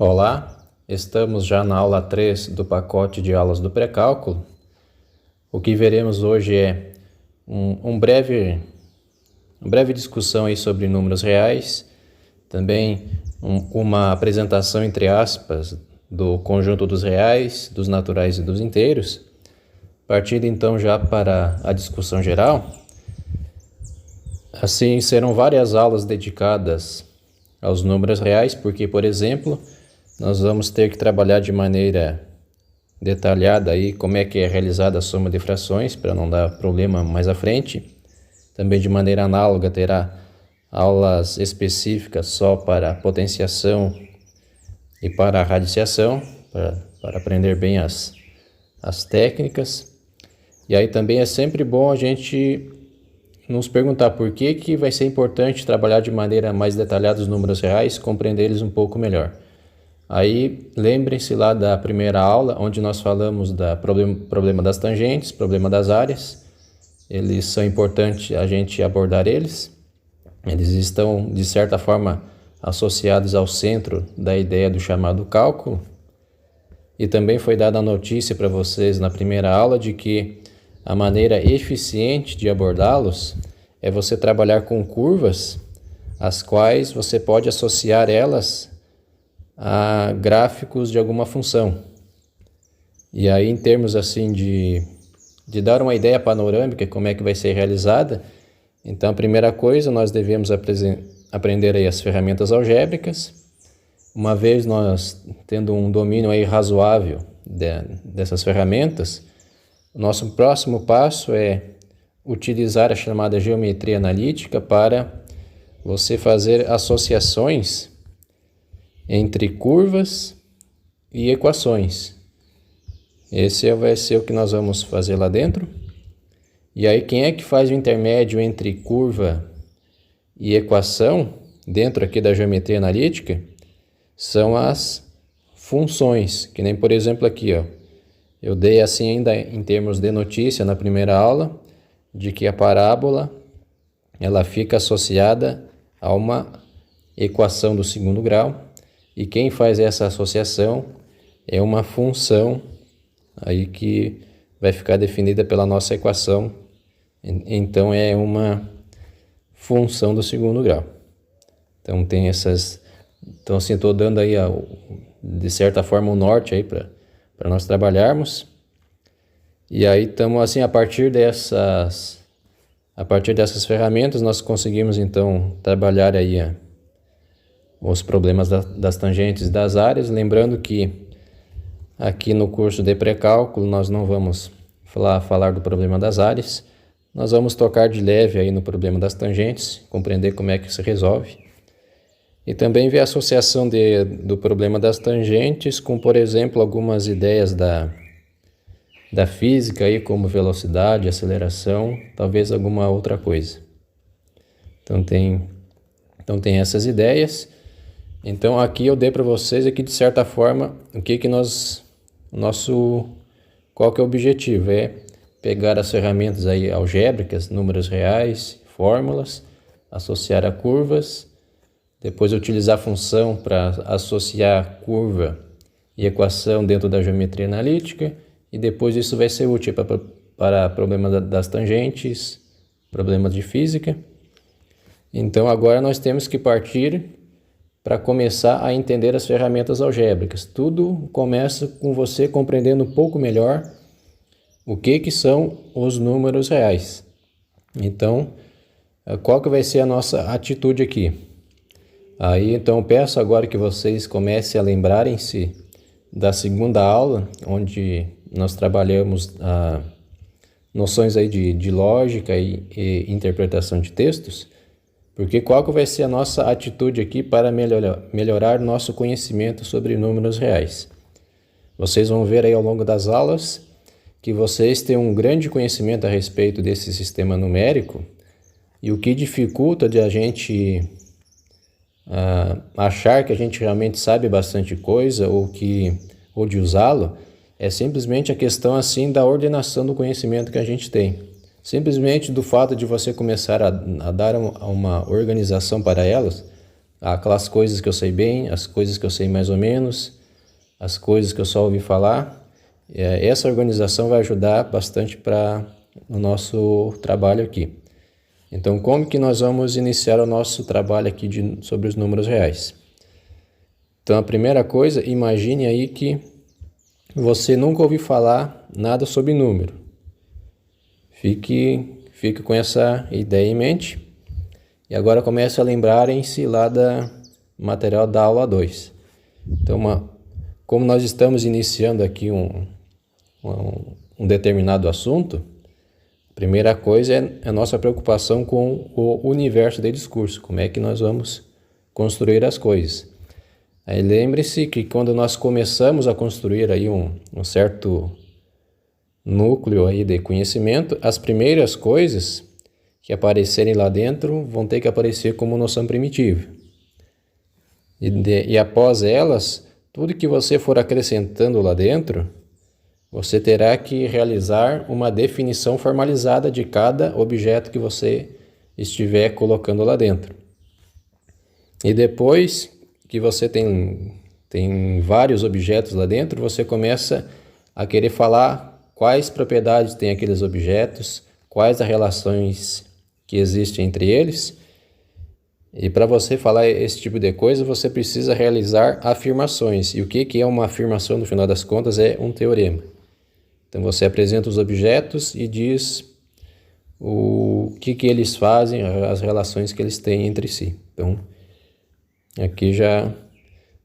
Olá, estamos já na aula 3 do pacote de aulas do pré-cálculo. O que veremos hoje é uma breve discussão aí sobre números reais, também uma apresentação entre aspas do conjunto dos reais, dos naturais e dos inteiros. Partindo então já para a discussão geral, assim serão várias aulas dedicadas aos números reais, porque, por exemplo, nós vamos ter que trabalhar de maneira detalhada aí como é que é realizada a soma de frações, para não dar problema mais à frente. Também de maneira análoga terá aulas específicas só para potenciação e para a radiciação, para aprender bem as técnicas. E aí também é sempre bom a gente nos perguntar por que vai ser importante trabalhar de maneira mais detalhada os números reais, compreender eles um pouco melhor. Aí lembrem-se lá da primeira aula, onde nós falamos do problema das tangentes, problema das áreas. Eles são importantes a gente abordar eles. Eles estão, de certa forma, associados ao centro da ideia do chamado cálculo. E também foi dada a notícia para vocês na primeira aula de que a maneira eficiente de abordá-los é você trabalhar com curvas, as quais você pode associar elas a gráficos de alguma função. E aí, em termos assim de dar uma ideia panorâmica como é que vai ser realizada, então a primeira coisa nós devemos aprender aí as ferramentas algébricas. Uma vez nós tendo um domínio aí razoável dessas ferramentas, o nosso próximo passo é utilizar a chamada geometria analítica para você fazer associações entre curvas e equações. Esse vai ser o que nós vamos fazer lá dentro. E aí, quem é que faz o intermédio entre curva e equação, dentro aqui da geometria analítica, são as funções, que nem, por exemplo, aqui, ó. Eu dei assim ainda em termos de notícia na primeira aula, de que a parábola ela fica associada a uma equação do segundo grau, e quem faz essa associação é uma função aí que vai ficar definida pela nossa equação. Então é uma função do segundo grau. Então tem essas. Então assim, estou dando aí de certa forma o norte aí para nós trabalharmos. E aí estamos assim, a partir dessas ferramentas nós conseguimos então trabalhar aí os problemas das tangentes e das áreas. Lembrando que aqui no curso de pré-cálculo nós não vamos falar do problema das áreas, nós vamos tocar de leve aí no problema das tangentes, compreender como é que se resolve. E também ver a associação do problema das tangentes com, por exemplo, algumas ideias da física, aí, como velocidade, aceleração, talvez alguma outra coisa. Então tem essas ideias. Então aqui eu dei para vocês aqui de certa forma qual que é o objetivo, é pegar as ferramentas aí algébricas, números reais, fórmulas, associar a curvas, depois utilizar a função para associar curva e equação dentro da geometria analítica, e depois isso vai ser útil para problemas das tangentes, problemas de física. Então agora nós temos que partir para começar a entender as ferramentas algébricas. Tudo começa com você compreendendo um pouco melhor o que são os números reais. Então, qual que vai ser a nossa atitude aqui? Aí, então, peço agora que vocês comecem a lembrarem-se da segunda aula, onde nós trabalhamos noções aí de lógica e interpretação de textos, porque qual que vai ser a nossa atitude aqui para melhorar nosso conhecimento sobre números reais? Vocês vão ver aí ao longo das aulas que vocês têm um grande conhecimento a respeito desse sistema numérico, e o que dificulta de a gente achar que a gente realmente sabe bastante coisa ou de usá-lo é simplesmente a questão assim da ordenação do conhecimento que a gente tem. Simplesmente do fato de você começar a dar uma organização para elas, aquelas coisas que eu sei bem, as coisas que eu sei mais ou menos, as coisas que eu só ouvi falar. Essa organização vai ajudar bastante para o nosso trabalho aqui. Então, como que nós vamos iniciar o nosso trabalho aqui sobre os números reais? Então, a primeira coisa, imagine aí que você nunca ouviu falar nada sobre número. Fique com essa ideia em mente. E agora comece a lembrarem-se lá do material da aula 2. Então, como nós estamos iniciando aqui um determinado assunto, a primeira coisa é a nossa preocupação com o universo de discurso. Como é que nós vamos construir as coisas? Aí lembre-se que quando nós começamos a construir aí um certo núcleo aí de conhecimento, as primeiras coisas que aparecerem lá dentro vão ter que aparecer como noção primitiva. E após elas, tudo que você for acrescentando lá dentro, você terá que realizar uma definição formalizada de cada objeto que você estiver colocando lá dentro. E depois que você tem vários objetos lá dentro, você começa a querer falar quais propriedades têm aqueles objetos, quais as relações que existem entre eles. E para você falar esse tipo de coisa, você precisa realizar afirmações. E o que é uma afirmação, no final das contas, é um teorema. Então você apresenta os objetos e diz o que eles fazem, as relações que eles têm entre si. Então,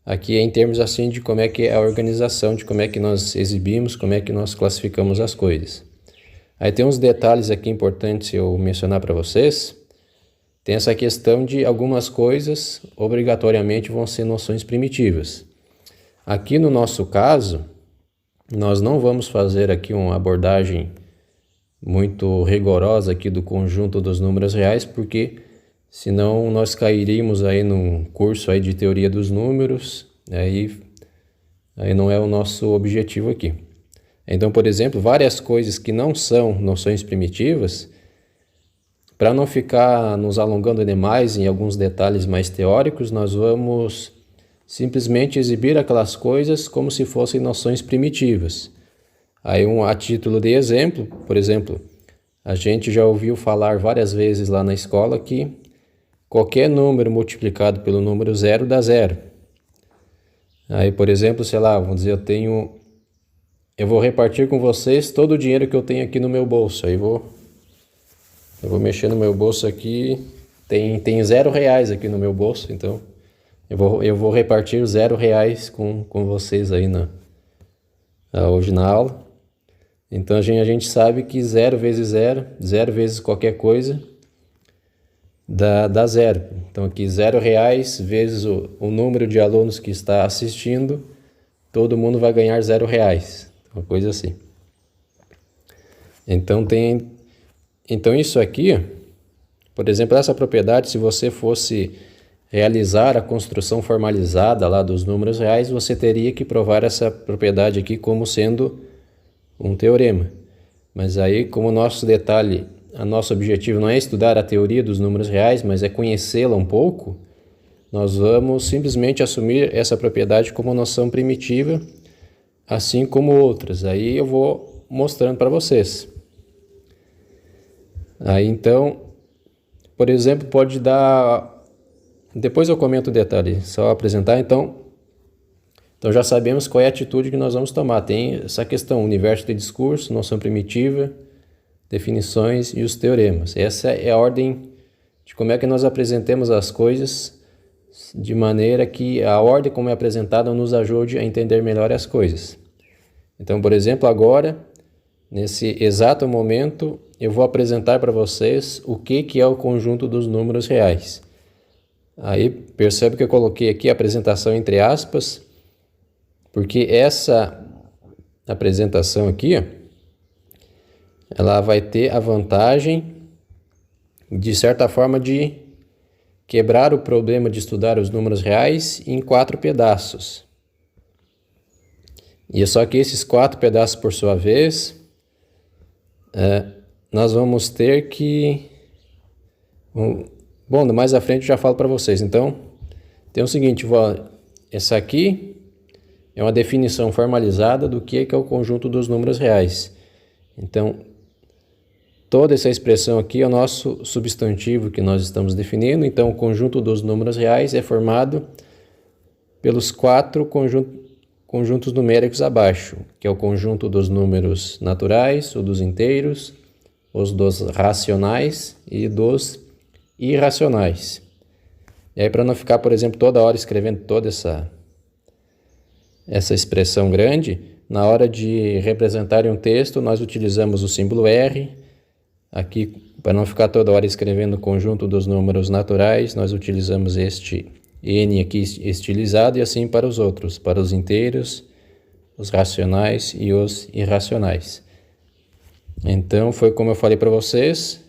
aqui é em termos assim de como é que é a organização, de como é que nós exibimos, como é que nós classificamos as coisas. Aí tem uns detalhes aqui importantes eu mencionar para vocês. Tem essa questão de algumas coisas obrigatoriamente vão ser noções primitivas. Aqui no nosso caso, nós não vamos fazer aqui uma abordagem muito rigorosa aqui do conjunto dos números reais, porque senão nós cairíamos aí num curso aí de teoria dos números, aí não é o nosso objetivo aqui. Então, por exemplo, várias coisas que não são noções primitivas, para não ficar nos alongando demais em alguns detalhes mais teóricos, nós vamos simplesmente exibir aquelas coisas como se fossem noções primitivas. Aí, a título de exemplo, por exemplo, a gente já ouviu falar várias vezes lá na escola que qualquer número multiplicado pelo número zero dá zero. Aí, por exemplo, sei lá, vamos dizer, eu vou repartir com vocês todo o dinheiro que eu tenho aqui no meu bolso. Aí eu vou mexer no meu bolso aqui, tem R$0 aqui no meu bolso, então eu vou repartir R$0 com vocês aí hoje na aula. Então a gente sabe que 0 vezes 0, 0 vezes qualquer coisa, dá zero. Então aqui R$0 vezes o número de alunos que está assistindo, todo mundo vai ganhar R$0. Uma coisa assim. Então isso aqui, por exemplo, essa propriedade, se você fosse realizar a construção formalizada lá dos números reais, você teria que provar essa propriedade aqui como sendo um teorema. Mas aí, como nosso objetivo não é estudar a teoria dos números reais, mas é conhecê-la um pouco, nós vamos simplesmente assumir essa propriedade como noção primitiva, assim como outras. Aí eu vou mostrando para vocês. Aí então, por exemplo, pode dar... Depois eu comento o detalhe, só apresentar. Então já sabemos qual é a atitude que nós vamos tomar. Tem essa questão, universo de discurso, noção primitiva, definições e os teoremas. Essa é a ordem de como é que nós apresentemos as coisas, de maneira que a ordem como é apresentada nos ajude a entender melhor as coisas. Então, por exemplo, agora, nesse exato momento, eu vou apresentar para vocês o que é o conjunto dos números reais. Aí, percebe que eu coloquei aqui a apresentação entre aspas, porque essa apresentação aqui, ela vai ter a vantagem, de certa forma, de quebrar o problema de estudar os números reais em 4 pedaços. E é só que esses 4 pedaços, por sua vez, nós vamos ter que... Bom, mais à frente eu já falo para vocês. Então, Então é o seguinte, essa aqui é uma definição formalizada do que é o conjunto dos números reais. Então, toda essa expressão aqui é o nosso substantivo que nós estamos definindo. Então, o conjunto dos números reais é formado pelos 4 conjuntos numéricos abaixo, que é o conjunto dos números naturais, o dos inteiros, os dos racionais e dos irracionais. E aí, para não ficar, por exemplo, toda hora escrevendo toda essa expressão grande, na hora de representar um texto, nós utilizamos o símbolo R. Aqui, para não ficar toda hora escrevendo o conjunto dos números naturais, nós utilizamos este N aqui estilizado, e assim para os outros, para os inteiros, os racionais e os irracionais. Então, foi como eu falei para vocês,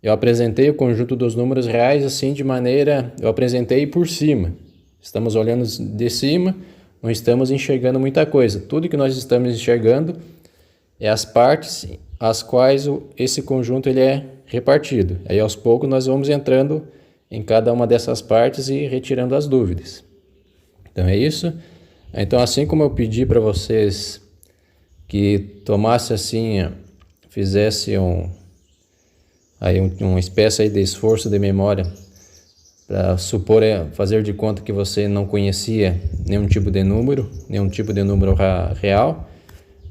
eu apresentei o conjunto dos números reais assim de maneira, eu apresentei por cima. Estamos olhando de cima, não estamos enxergando muita coisa. Tudo que nós estamos enxergando é as partes as quais esse conjunto ele é repartido. Aí aos poucos nós vamos entrando em cada uma dessas partes e retirando as dúvidas. Então é isso. Então, assim como eu pedi para vocês que tomasse assim, fizesse uma espécie aí de esforço de memória para supor, fazer de conta que você não conhecia nenhum tipo de número real,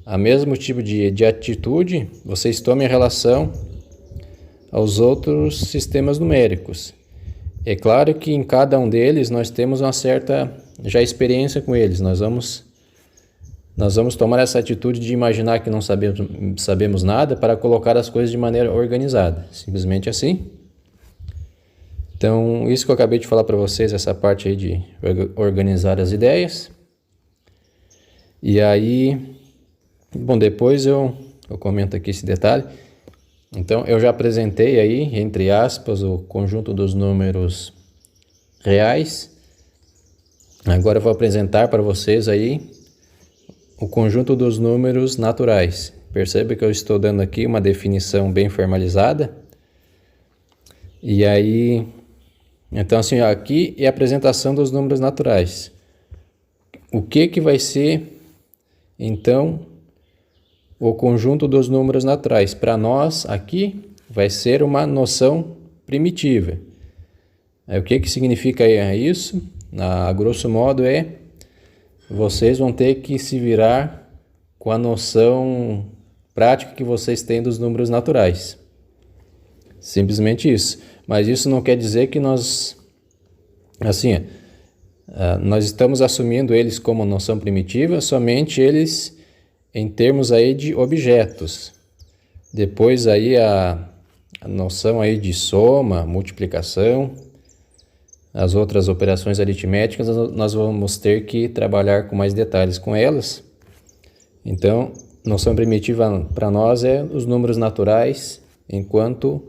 a mesmo tipo de atitude vocês tomem em relação aos outros sistemas numéricos. É claro que em cada um deles nós temos uma certa já experiência com eles. Nós vamos tomar essa atitude de imaginar que não sabemos nada para colocar as coisas de maneira organizada. Simplesmente assim. Então, isso que eu acabei de falar para vocês, essa parte aí de organizar as ideias. E aí, bom, depois eu comento aqui esse detalhe. Então, eu já apresentei aí, entre aspas, o conjunto dos números reais. Agora eu vou apresentar para vocês aí o conjunto dos números naturais. Perceba que eu estou dando aqui uma definição bem formalizada. E aí, então assim, aqui é a apresentação dos números naturais. O que vai ser, então, o conjunto dos números naturais? Para nós, aqui, vai ser uma noção primitiva. Aí, o que significa isso? A grosso modo vocês vão ter que se virar com a noção prática que vocês têm dos números naturais. Simplesmente isso. Mas isso não quer dizer que nós estamos assumindo eles como noção primitiva, somente eles em termos aí de objetos. Depois aí a noção aí de soma, multiplicação, as outras operações aritméticas, nós vamos ter que trabalhar com mais detalhes com elas. Então, noção primitiva para nós é os números naturais enquanto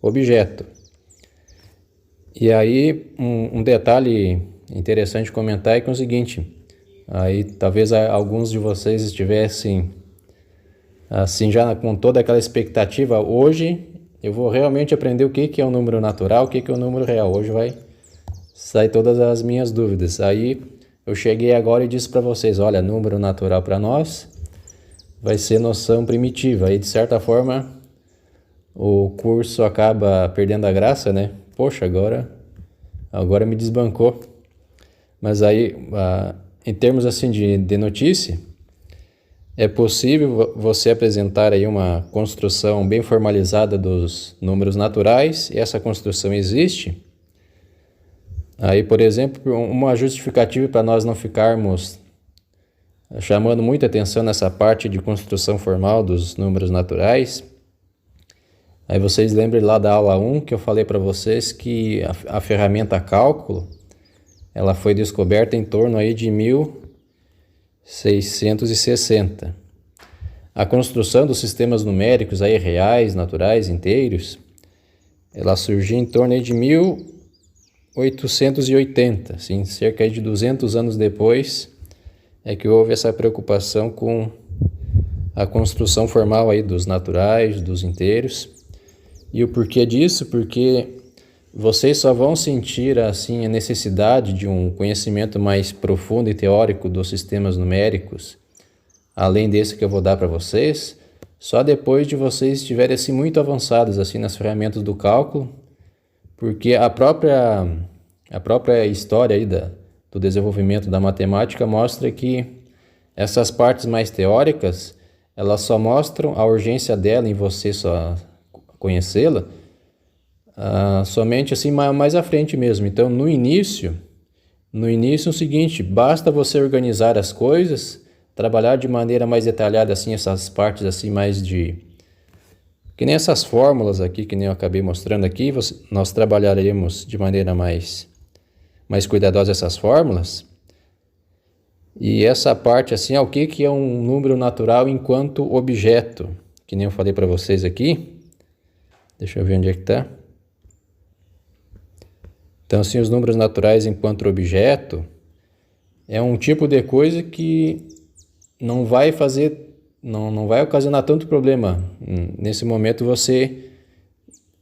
objeto. E aí, um detalhe interessante comentar é que é o seguinte, aí talvez alguns de vocês estivessem assim já com toda aquela expectativa, hoje eu vou realmente aprender o que é um número natural, o que é um número real. Hoje vai sair todas as minhas dúvidas. Aí eu cheguei agora e disse para vocês, olha, número natural para nós vai ser noção primitiva. Aí de certa forma o curso acaba perdendo a graça, né? Poxa, agora me desbancou. Mas aí, em termos assim de notícia, é possível você apresentar aí uma construção bem formalizada dos números naturais, e essa construção existe. Aí, por exemplo, uma justificativa para nós não ficarmos chamando muita atenção nessa parte de construção formal dos números naturais. Aí vocês lembram lá da aula 1 que eu falei para vocês que a ferramenta cálculo, ela foi descoberta em torno aí de 1660. A construção dos sistemas numéricos aí reais, naturais, inteiros, ela surgiu em torno aí de 1880, assim, cerca de 200 anos depois é que houve essa preocupação com a construção formal aí dos naturais, dos inteiros. E o porquê disso? Porque vocês só vão sentir assim a necessidade de um conhecimento mais profundo e teórico dos sistemas numéricos, além desse que eu vou dar para vocês, só depois de vocês estiverem assim muito avançados assim nas ferramentas do cálculo, porque a própria história aí do desenvolvimento da matemática mostra que essas partes mais teóricas, elas só mostram a urgência dela em você só conhecê-la, somente assim mais à frente mesmo. Então, no início é o seguinte, basta você organizar as coisas, trabalhar de maneira mais detalhada assim essas partes assim mais que nem essas fórmulas aqui, que nem eu acabei mostrando aqui, nós trabalharemos de maneira mais cuidadosa essas fórmulas. E essa parte assim, o que é um número natural enquanto objeto, que nem eu falei para vocês aqui. Deixa eu ver onde é que está. Então, assim, os números naturais enquanto objeto é um tipo de coisa que não vai ocasionar tanto problema. Nesse momento, você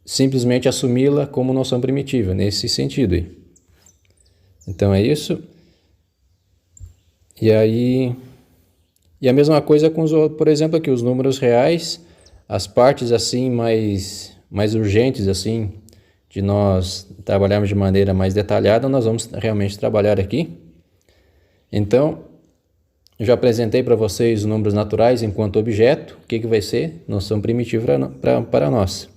simplesmente assumi-la como noção primitiva, nesse sentido aí. Então, é isso. E aí, a mesma coisa com por exemplo, aqui os números reais, as partes assim mais urgentes assim de nós trabalharmos de maneira mais detalhada, nós vamos realmente trabalhar aqui. Então, eu já apresentei para vocês os números naturais enquanto objeto, o que vai ser noção primitiva para nós.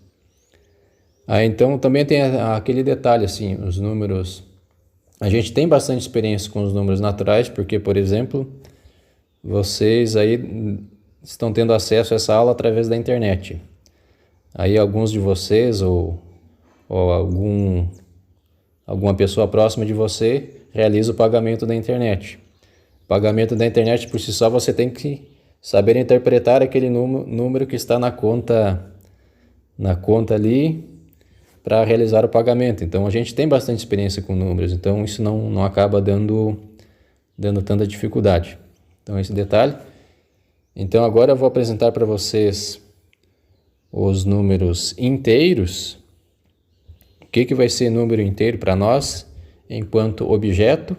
Aí então também tem aquele detalhe assim, os números. A gente tem bastante experiência com os números naturais, porque, por exemplo, vocês aí estão tendo acesso a essa aula através da internet. Aí alguns de vocês ou alguma pessoa próxima de você realiza o pagamento da internet. O pagamento da internet por si só, você tem que saber interpretar aquele número que está na conta ali, para realizar o pagamento. Então, a gente tem bastante experiência com números, então isso não acaba dando tanta dificuldade. Então, esse detalhe. Então, agora eu vou apresentar para vocês os números inteiros. O que vai ser número inteiro para nós, enquanto objeto?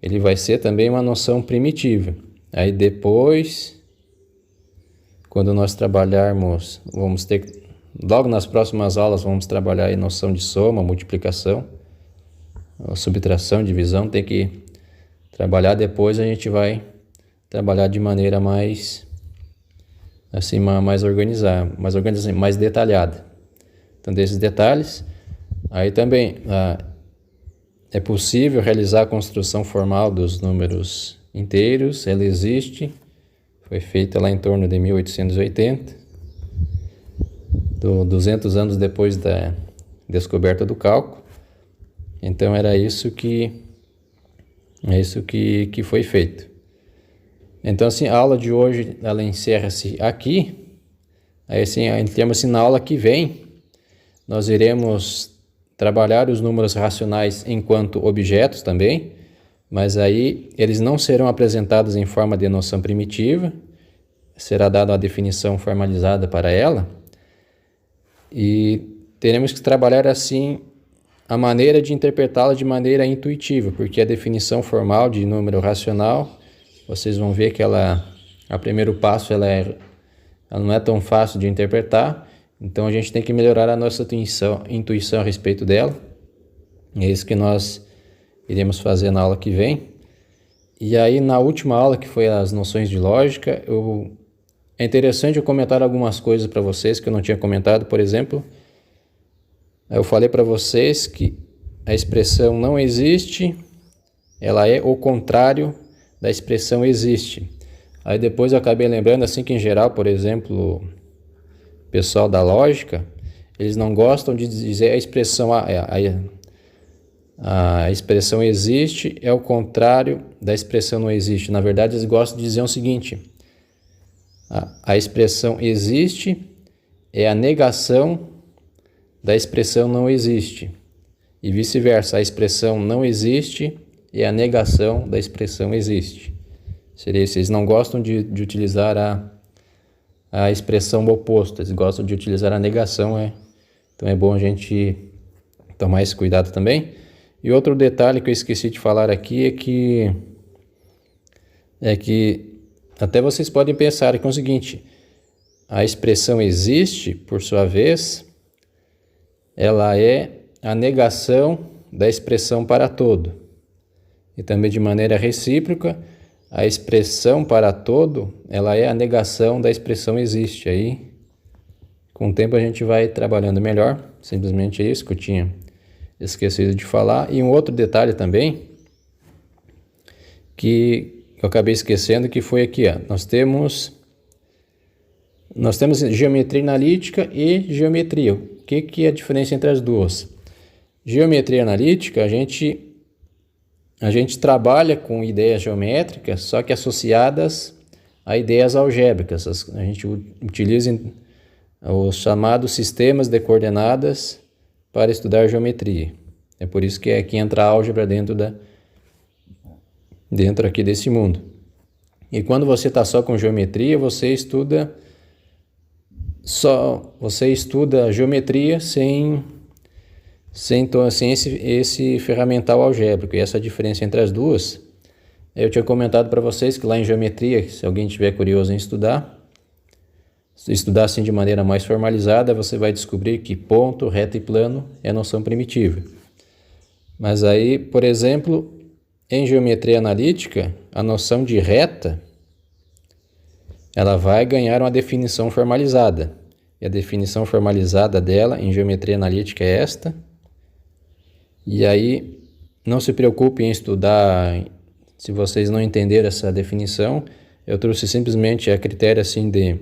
Ele vai ser também uma noção primitiva. Aí depois, quando nós trabalharmos, vamos ter... Logo nas próximas aulas vamos trabalhar a noção de soma, multiplicação, subtração, divisão. Tem que trabalhar depois, a gente vai trabalhar de maneira mais assim, mais organizada, mais detalhada. Então, desses detalhes, aí também é possível realizar a construção formal dos números inteiros. Ela existe, foi feita lá em torno de 1880. 200 anos depois da descoberta do cálculo. Então era isso que foi feito. Então assim, a aula de hoje ela encerra-se aqui. Aí assim, entramos assim, na aula que vem, nós iremos trabalhar os números racionais enquanto objetos também, mas aí eles não serão apresentados em forma de noção primitiva, será dada uma definição formalizada para ela. E teremos que trabalhar assim a maneira de interpretá-la de maneira intuitiva, porque a definição formal de número racional, vocês vão ver que a primeiro passo ela não é tão fácil de interpretar, então a gente tem que melhorar a nossa intuição a respeito dela. É isso que nós iremos fazer na aula que vem. E aí na última aula, que foi as noções de lógica, é interessante eu comentar algumas coisas para vocês que eu não tinha comentado. Por exemplo, eu falei para vocês que a expressão não existe, ela é o contrário da expressão existe. Aí depois eu acabei lembrando assim que, em geral, por exemplo, o pessoal da lógica, eles não gostam de dizer a expressão a expressão existe é o contrário da expressão não existe. Na verdade, eles gostam de dizer o seguinte: a expressão existe é a negação da expressão não existe. E vice-versa, a expressão não existe é a negação da expressão existe. Seria isso, eles não gostam de utilizar a expressão oposto, eles gostam de utilizar a negação. Então é bom a gente tomar esse cuidado também. E outro detalhe que eu esqueci de falar aqui é que até vocês podem pensar que é o seguinte: a expressão existe, por sua vez, ela é a negação da expressão para todo. E também de maneira recíproca, a expressão para todo, ela é a negação da expressão existe. Aí, com o tempo a gente vai trabalhando melhor. Simplesmente é isso que eu tinha esquecido de falar. E um outro detalhe também, que eu acabei esquecendo, que foi aqui, ó. Nós temos geometria analítica e geometria. O que é a diferença entre as duas? Geometria analítica, a gente trabalha com ideias geométricas, só que associadas a ideias algébricas. A gente utiliza os chamados sistemas de coordenadas para estudar geometria. É por isso que aqui entra a álgebra dentro aqui desse mundo. E quando você está só com geometria, você estuda geometria sem esse ferramental algébrico. E essa diferença entre as duas, eu tinha comentado para vocês que lá em geometria, se alguém estiver curioso em estudar assim de maneira mais formalizada, você vai descobrir que ponto, reta e plano é noção primitiva. Mas aí, por exemplo, em geometria analítica, a noção de reta, ela vai ganhar uma definição formalizada. E a definição formalizada dela em geometria analítica é esta. E aí, não se preocupe em estudar, se vocês não entenderam essa definição. Eu trouxe simplesmente a critério assim de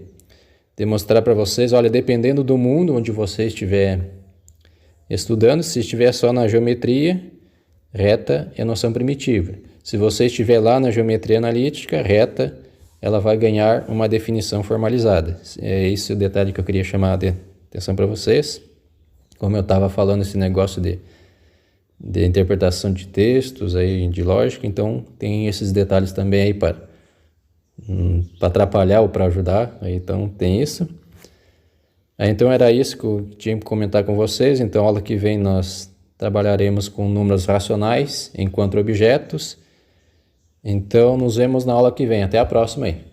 mostrar para vocês, olha, dependendo do mundo onde você estiver estudando, se estiver só na geometria, reta é noção primitiva. Se você estiver lá na geometria analítica, reta, ela vai ganhar uma definição formalizada. É esse o detalhe que eu queria chamar de atenção para vocês. Como eu estava falando esse negócio de interpretação de textos, aí, de lógica, então tem esses detalhes também aí para atrapalhar ou para ajudar, aí, então tem isso. Aí, então era isso que eu tinha que comentar com vocês. Então aula que vem nós trabalharemos com números racionais enquanto objetos. Então nos vemos na aula que vem. Até a próxima aí.